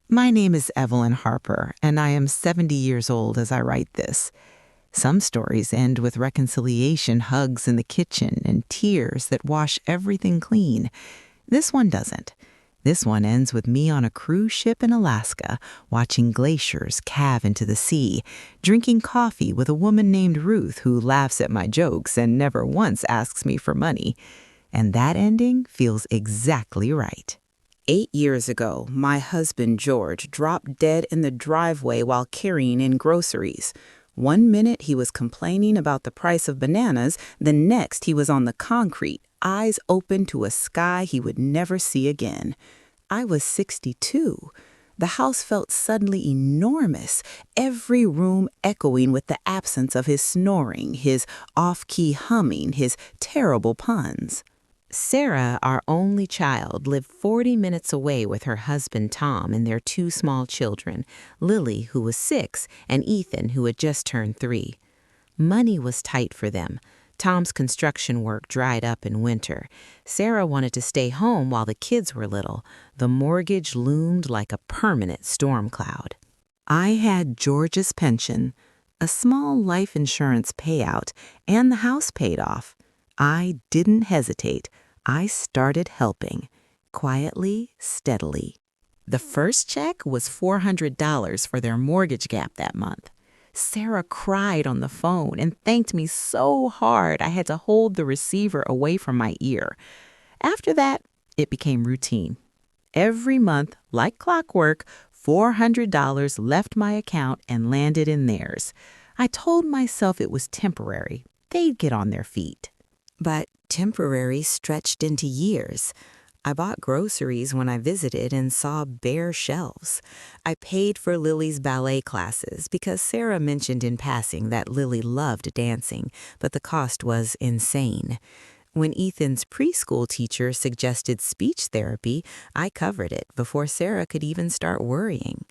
My name is Evelyn Harper, and I am 70 years old as I write this. Some stories end with reconciliation hugs in the kitchen and tears that wash everything clean. This one doesn't. This one ends with me on a cruise ship in Alaska, watching glaciers calve into the sea, drinking coffee with a woman named Ruth who laughs at my jokes and never once asks me for money. And that ending feels exactly right. 8 years ago, my husband George dropped dead in the driveway while carrying in groceries. One minute he was complaining about the price of bananas, the next he was on the concrete, eyes open to a sky he would never see again. I was 62. The house felt suddenly enormous, every room echoing with the absence of his snoring, his off-key humming, his terrible puns. Sarah, our only child, lived 40 minutes away with her husband Tom and their 2 small children, Lily, who was 6, and Ethan, who had just turned 3. Money was tight for them. Tom's construction work dried up in winter. Sarah wanted to stay home while the kids were little. The mortgage loomed like a permanent storm cloud. I had George's pension, a small life insurance payout, and the house paid off. I didn't hesitate. I started helping, quietly, steadily. The first check was $400 for their mortgage gap that month. Sarah cried on the phone and thanked me so hard I had to hold the receiver away from my ear. After that, it became routine. Every month, like clockwork, $400 left my account and landed in theirs. I told myself it was temporary. They'd get on their feet. But temporary stretched into years. I bought groceries when I visited and saw bare shelves. I paid for Lily's ballet classes because Sarah mentioned in passing that Lily loved dancing, but the cost was insane. When Ethan's preschool teacher suggested speech therapy, I covered it before Sarah could even start worrying.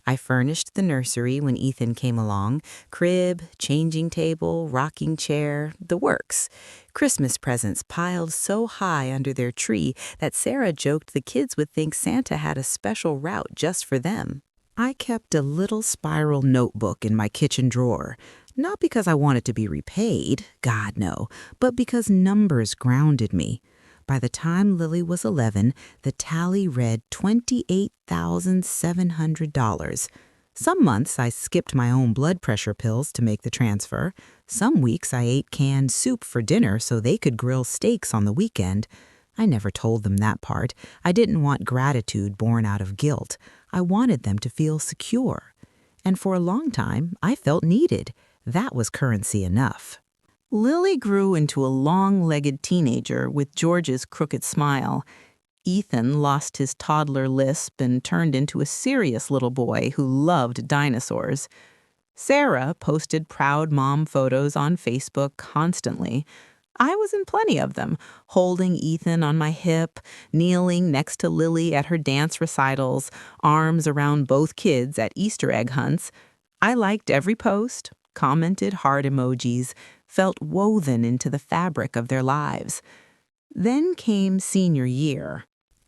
I furnished the nursery when Ethan came along, crib, changing table, rocking chair, the works. Christmas presents piled so high under their tree that Sarah joked the kids would think Santa had a special route just for them. I kept a little spiral notebook in my kitchen drawer, not because I wanted to be repaid, God no, but because numbers grounded me. By the time Lily was 11, the tally read $28,700. Some months I skipped my own blood pressure pills to make the transfer. Some weeks I ate canned soup for dinner so they could grill steaks on the weekend. I never told them that part. I didn't want gratitude born out of guilt. I wanted them to feel secure. And for a long time, I felt needed. That was currency enough. Lily grew into a long-legged teenager with George's crooked smile. Ethan lost his toddler lisp and turned into a serious little boy who loved dinosaurs. Sarah posted proud mom photos on Facebook constantly. I was in plenty of them, holding Ethan on my hip, kneeling next to Lily at her dance recitals, arms around both kids at Easter egg hunts. I liked every post, commented heart emojis, felt woven into the fabric of their lives. Then came senior year.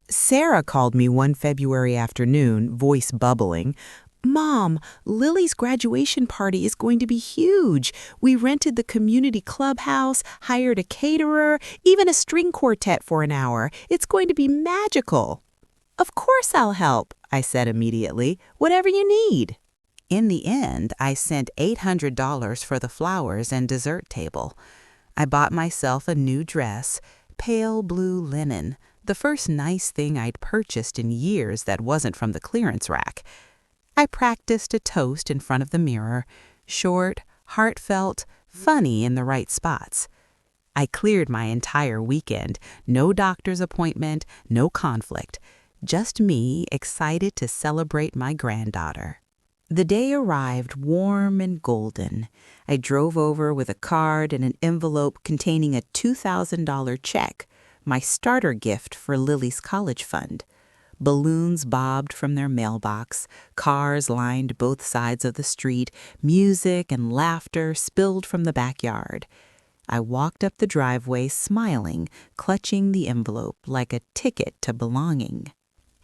Sarah called me one February afternoon, voice bubbling. "Mom, Lily's graduation party is going to be huge. We rented the community clubhouse, hired a caterer, even a string quartet for an hour. It's going to be magical." "Of course I'll help," I said immediately. "Whatever you need." In the end, I sent $800 for the flowers and dessert table. I bought myself a new dress, pale blue linen, the first nice thing I'd purchased in years that wasn't from the clearance rack. I practiced a toast in front of the mirror, short, heartfelt, funny in the right spots. I cleared my entire weekend, no doctor's appointment, no conflict, just me excited to celebrate my granddaughter. The day arrived warm and golden. I drove over with a card and an envelope containing a $2,000 check, my starter gift for Lily's college fund. Balloons bobbed from their mailbox, cars lined both sides of the street, music and laughter spilled from the backyard. I walked up the driveway smiling, clutching the envelope like a ticket to belonging.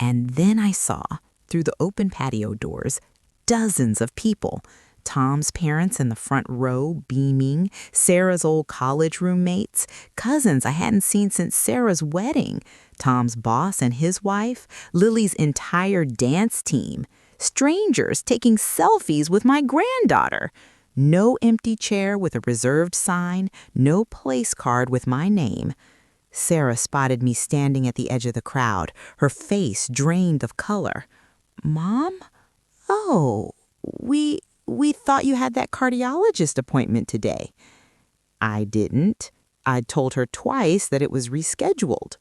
And then I saw Through the open patio doors, dozens of people. Tom's parents in the front row, beaming, Sarah's old college roommates, cousins I hadn't seen since Sarah's wedding, Tom's boss and his wife, Lily's entire dance team, strangers taking selfies with my granddaughter. No empty chair with a reserved sign, no place card with my name. Sarah spotted me standing at the edge of the crowd, her face drained of color. "Mom? Oh, we thought you had that cardiologist appointment today." I didn't. I'd told her twice that it was rescheduled.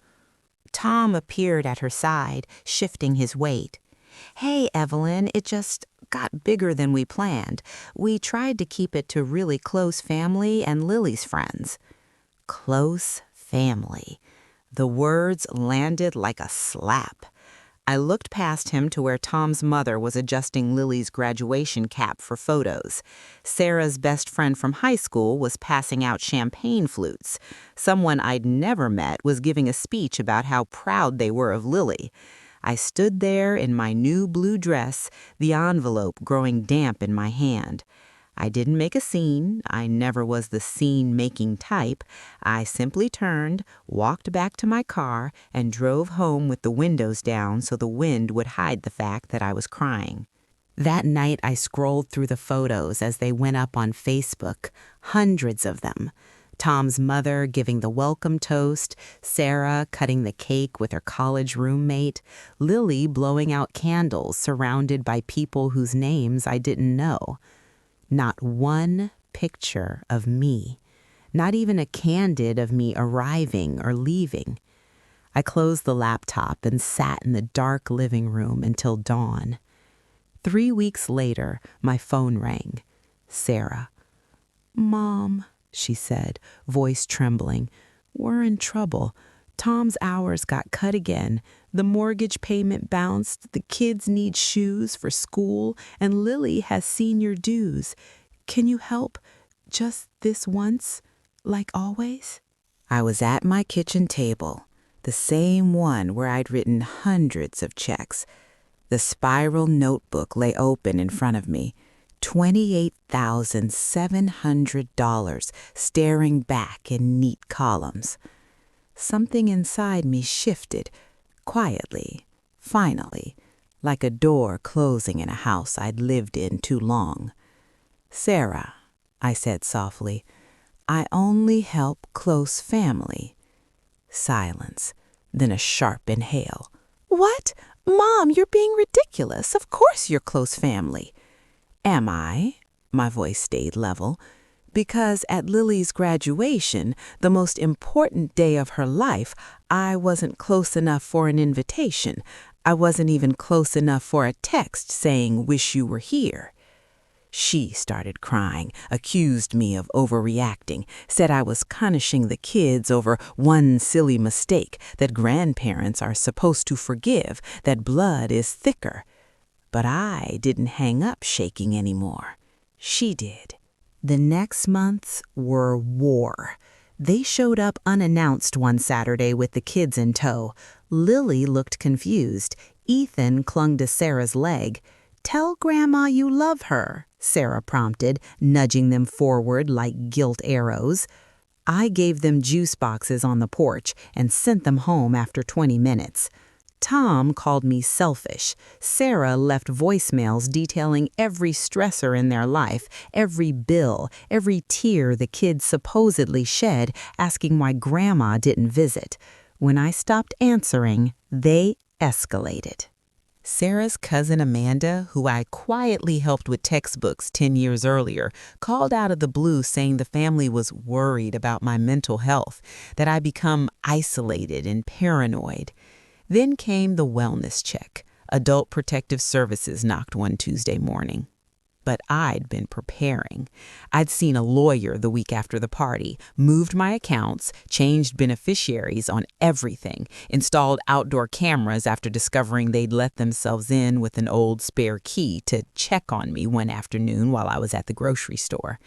Tom appeared at her side, shifting his weight. "Hey, Evelyn, it just got bigger than we planned. We tried to keep it to really close family and Lily's friends." Close family. The words landed like a slap. I looked past him to where Tom's mother was adjusting Lily's graduation cap for photos. Sarah's best friend from high school was passing out champagne flutes. Someone I'd never met was giving a speech about how proud they were of Lily. I stood there in my new blue dress, the envelope growing damp in my hand. I didn't make a scene. I never was the scene-making type. I simply turned, walked back to my car, and drove home with the windows down so the wind would hide the fact that I was crying. That night, I scrolled through the photos as they went up on Facebook, hundreds of them. Tom's mother giving the welcome toast, Sarah cutting the cake with her college roommate, Lily blowing out candles surrounded by people whose names I didn't know. Not one picture of me, not even a candid of me arriving or leaving. I closed the laptop and sat in the dark living room until dawn. 3 weeks later, my phone rang. Sarah. "Mom," she said, voice trembling, "we're in trouble. Tom's hours got cut again. The mortgage payment bounced, the kids need shoes for school, and Lily has senior dues. Can you help? Just this once, like always?" I was at my kitchen table, the same one where I'd written hundreds of checks. The spiral notebook lay open in front of me, $28,700 staring back in neat columns. Something inside me shifted, quietly, finally, like a door closing in a house I'd lived in too long. "Sarah," I said softly, "I only help close family." Silence, then a sharp inhale. "What? Mom, you're being ridiculous. Of course you're close family." "Am I?" My voice stayed level. "Because at Lily's graduation, the most important day of her life, I wasn't close enough for an invitation. I wasn't even close enough for a text saying, 'Wish you were here.'" She started crying, accused me of overreacting, said I was punishing the kids over one silly mistake, that grandparents are supposed to forgive, that blood is thicker. But I didn't hang up shaking anymore. She did. The next months were war. They showed up unannounced one Saturday with the kids in tow. Lily looked confused. Ethan clung to Sarah's leg. "Tell Grandma you love her," Sarah prompted, nudging them forward like guilt arrows. I gave them juice boxes on the porch and sent them home after 20 minutes. Tom called me selfish. Sarah left voicemails detailing every stressor in their life, every bill, every tear the kids supposedly shed, asking why Grandma didn't visit. When I stopped answering, they escalated. Sarah's cousin Amanda, who I quietly helped with textbooks 10 years earlier, called out of the blue saying the family was worried about my mental health, that I become isolated and paranoid. Then came the wellness check. Adult Protective Services knocked one Tuesday morning. But I'd been preparing. I'd seen a lawyer the week after the party, moved my accounts, changed beneficiaries on everything, installed outdoor cameras after discovering they'd let themselves in with an old spare key to check on me one afternoon while I was at the grocery store.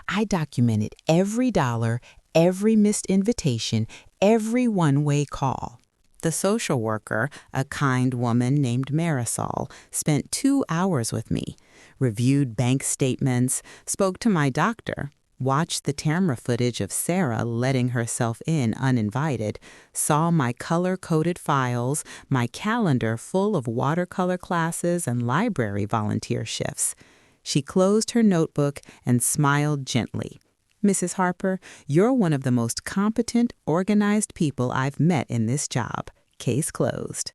I documented every dollar, every missed invitation, every one-way call. The social worker, a kind woman named Marisol, spent 2 hours with me, reviewed bank statements, spoke to my doctor, watched the camera footage of Sarah letting herself in uninvited, saw my color-coded files, my calendar full of watercolor classes and library volunteer shifts. She closed her notebook and smiled gently. "Mrs. Harper, you're one of the most competent, organized people I've met in this job. Case closed."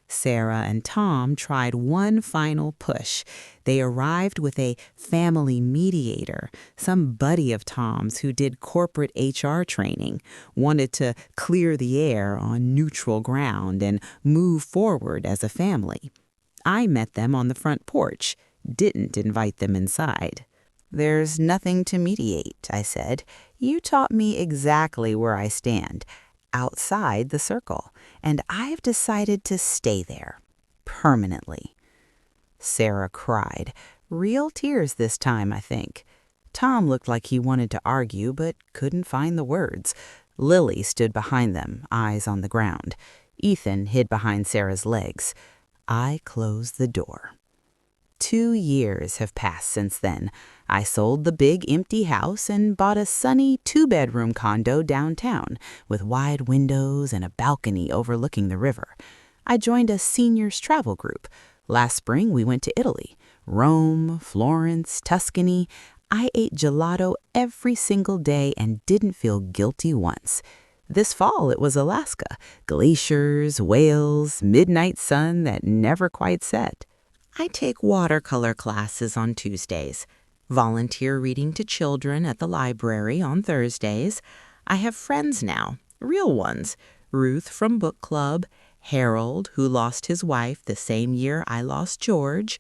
Sarah and Tom tried one final push. They arrived with a family mediator, some buddy of Tom's who did corporate HR training, wanted to clear the air on neutral ground and move forward as a family. I met them on the front porch, didn't invite them inside. "There's nothing to mediate," I said. "You taught me exactly where I stand, outside the circle, and I've decided to stay there, permanently." Sarah cried, real tears this time, I think. Tom looked like he wanted to argue, but couldn't find the words. Lily stood behind them, eyes on the ground. Ethan hid behind Sarah's legs. I closed the door. 2 years have passed since then. I sold the big empty house and bought a sunny 2-bedroom condo downtown with wide windows and a balcony overlooking the river. I joined a seniors travel group. Last spring we went to Italy, Rome, Florence, Tuscany. I ate gelato every single day and didn't feel guilty once. This fall it was Alaska, glaciers, whales, midnight sun that never quite set. I take watercolor classes on Tuesdays, volunteer reading to children at the library on Thursdays. I have friends now, real ones. Ruth from book club, Harold, who lost his wife the same year I lost George.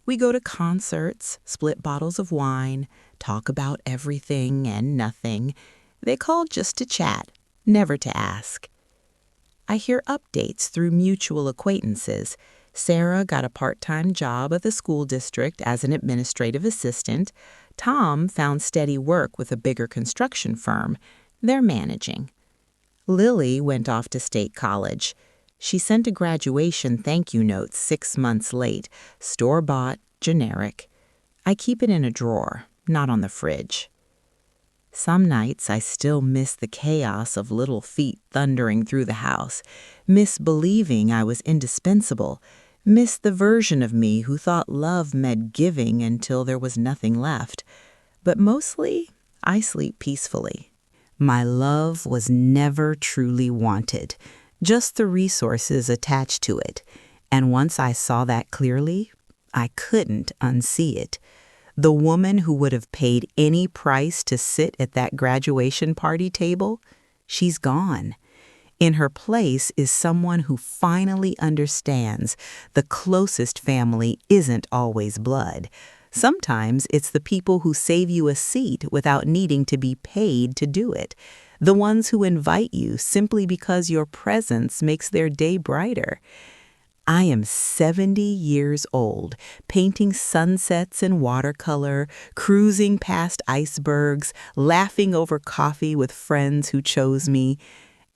We go to concerts, split bottles of wine, talk about everything and nothing. They call just to chat, never to ask. I hear updates through mutual acquaintances. Sarah got a part-time job at the school district as an administrative assistant. Tom found steady work with a bigger construction firm. They're managing. Lily went off to state college. She sent a graduation thank you note 6 months late, store-bought, generic. I keep it in a drawer, not on the fridge. Some nights I still miss the chaos of little feet thundering through the house, miss believing I was indispensable, miss the version of me who thought love meant giving until there was nothing left. But mostly, I sleep peacefully. My love was never truly wanted, just the resources attached to it. And once I saw that clearly, I couldn't unsee it. The woman who would have paid any price to sit at that graduation party table, she's gone. In her place is someone who finally understands the closest family isn't always blood. Sometimes it's the people who save you a seat without needing to be paid to do it. The ones who invite you simply because your presence makes their day brighter. I am 70 years old, painting sunsets in watercolor, cruising past icebergs, laughing over coffee with friends who chose me.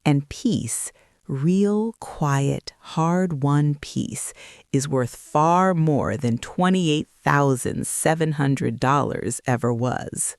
And peace, real, quiet, hard-won peace, is worth far more than $28,700 ever was.